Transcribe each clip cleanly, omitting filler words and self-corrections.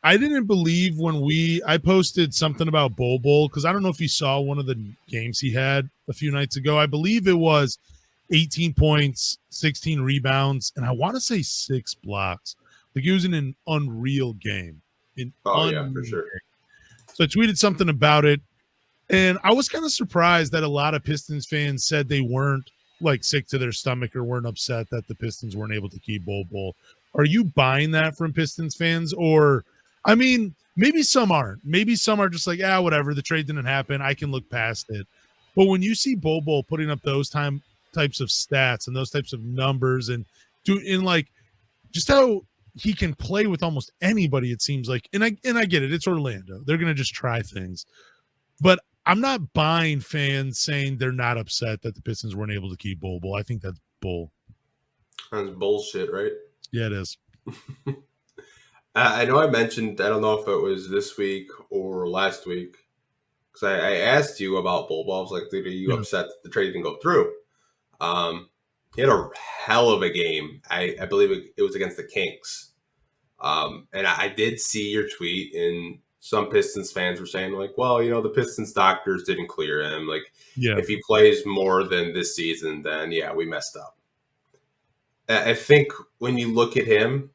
I didn't believe when I posted something about Bol Bol, because I don't know if you saw one of the games he had a few nights ago. I believe it was 18 points, 16 rebounds, and I want to say 6 blocks. Like, he was in an unreal game. Yeah, for sure. So I tweeted something about it, and I was kind of surprised that a lot of Pistons fans said they weren't like sick to their stomach or weren't upset that the Pistons weren't able to keep Bol Bol. Are you buying that from Pistons fans? Or, I mean, maybe some aren't. Maybe some are just like, whatever, the trade didn't happen, I can look past it. But when you see Bol Bol putting up those types of stats and those types of numbers and like just how he can play with almost anybody, it seems like, and I get it, it's Orlando, they're gonna just try things, but I'm not buying fans saying they're not upset that the Pistons weren't able to keep Bol Bol. I think that's bull. That's bullshit, right? Yeah, it is. I know I mentioned, I don't know if it was this week or last week, because I asked you about Bol Bol. I was like, dude, are you upset that the trade didn't go through? He had a hell of a game. I believe it was against the Kings. And I did see your tweet, and some Pistons fans were saying, like, well, the Pistons doctors didn't clear him. Like, if he plays more than this season, then, we messed up. I think when you look at him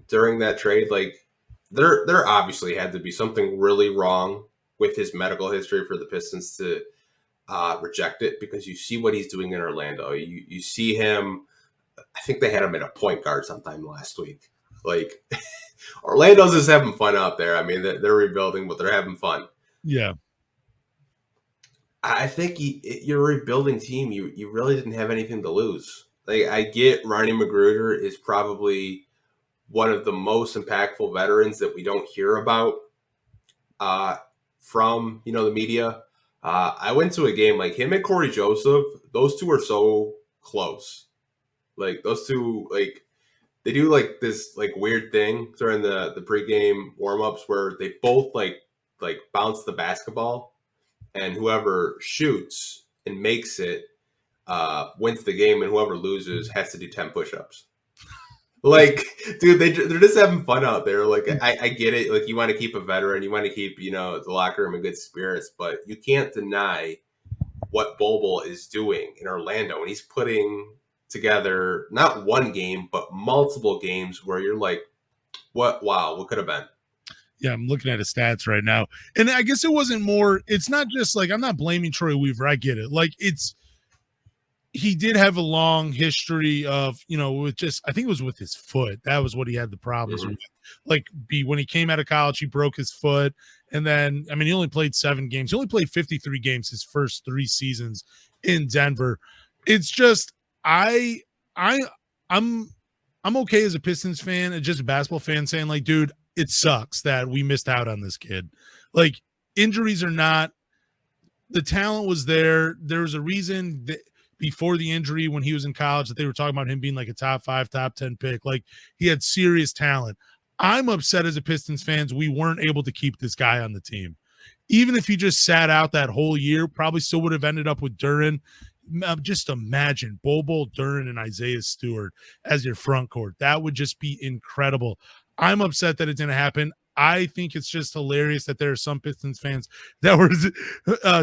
during that trade, like, there obviously had to be something really wrong with his medical history for the Pistons to reject it, because you see what he's doing in Orlando. You see him, I think they had him at a point guard sometime last week. Like, Orlando's just having fun out there. I mean, they're rebuilding, but they're having fun. Yeah. I think you're a rebuilding team. You really didn't have anything to lose. Like, I get Ronnie Magruder is probably one of the most impactful veterans that we don't hear about from, the media. I went to a game, like, him and Corey Joseph, those two are so close. Like, those two, like, they do like this like weird thing during the pregame warm-ups where they both like bounce the basketball, and whoever shoots and makes it wins the game, and whoever loses has to do 10 push-ups. Like, dude, they're just having fun out there. Like, I get it. Like, you want to keep a veteran, you want to keep the locker room in good spirits, but you can't deny what Bol Bol is doing in Orlando, and he's putting together not one game but multiple games where you're like, what could have been. Yeah, I'm looking at his stats right now, and I guess it's not just like, I'm not blaming Troy Weaver, I get it. Like, he did have a long history of, with just, I think it was with his foot. That was what he had the problems with. Like, when he came out of college, he broke his foot, and then, I mean, he only played 7 games. He only played 53 games his first 3 seasons in Denver. It's just, I'm okay as a Pistons fan and just a basketball fan saying, like, dude, it sucks that we missed out on this kid. Like, injuries are not, the talent was there. There was a reason that before the injury, when he was in college, that they were talking about him being like a top 5, top 10 pick. Like, he had serious talent. I'm upset as a Pistons fans we weren't able to keep this guy on the team. Even if he just sat out that whole year, probably still would have ended up with Duren. Just imagine Bol Bol, Duren, and Isaiah Stewart as your front court. That would just be incredible. I'm upset that it didn't happen. I think it's just hilarious that there are some Pistons fans that were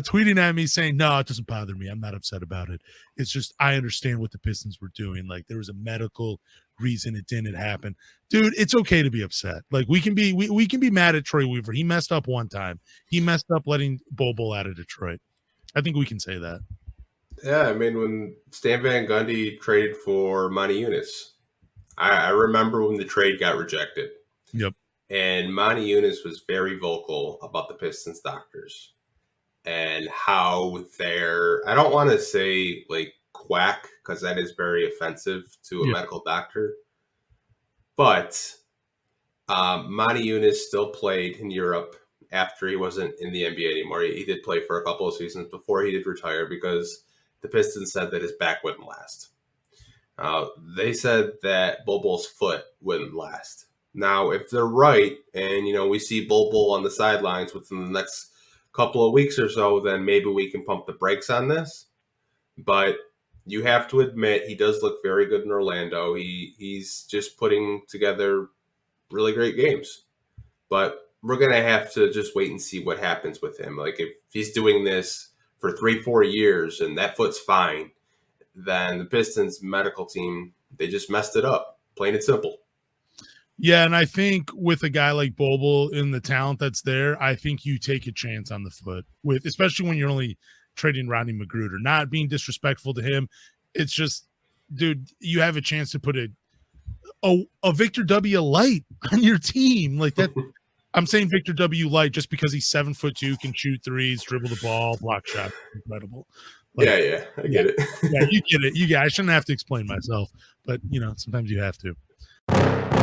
tweeting at me saying, no, it doesn't bother me. I'm not upset about it. It's just, I understand what the Pistons were doing. Like, there was a medical reason it didn't happen. Dude, it's okay to be upset. Like, we can be mad at Troy Weaver. He messed up one time. He messed up letting Bol Bol out of Detroit. I think we can say that. Yeah, I mean, when Stan Van Gundy traded for Monty Eunice, I remember when the trade got rejected. Yep. And Monty Eunice was very vocal about the Pistons doctors and how they're, I don't want to say like quack, because that is very offensive to a medical doctor. But Monty Eunice still played in Europe after he wasn't in the NBA anymore. He did play for a couple of seasons before he did retire, because the Pistons said that his back wouldn't last. They said that Bol Bol's foot wouldn't last. Now, if they're right, and, we see Bol Bol on the sidelines within the next couple of weeks or so, then maybe we can pump the brakes on this. But you have to admit, he does look very good in Orlando. He's just putting together really great games. but we're going to have to just wait and see what happens with him. Like if he's doing this for 3-4 years and that foot's fine, then the Pistons medical team, they just messed it up, plain and simple. Yeah, and I think with a guy like Bol Bol and the talent that's there, I think you take a chance on the foot, with especially when you're only trading Rodney Magruder. Not being disrespectful to him, it's just, dude, you have a chance to put a Victor W. Light on your team like that. I'm saying Victor W. Light just because he's 7'2", can shoot threes, dribble the ball, block shots, incredible. Like, yeah, I get it. Yeah, you get it. I shouldn't have to explain myself, but sometimes you have to.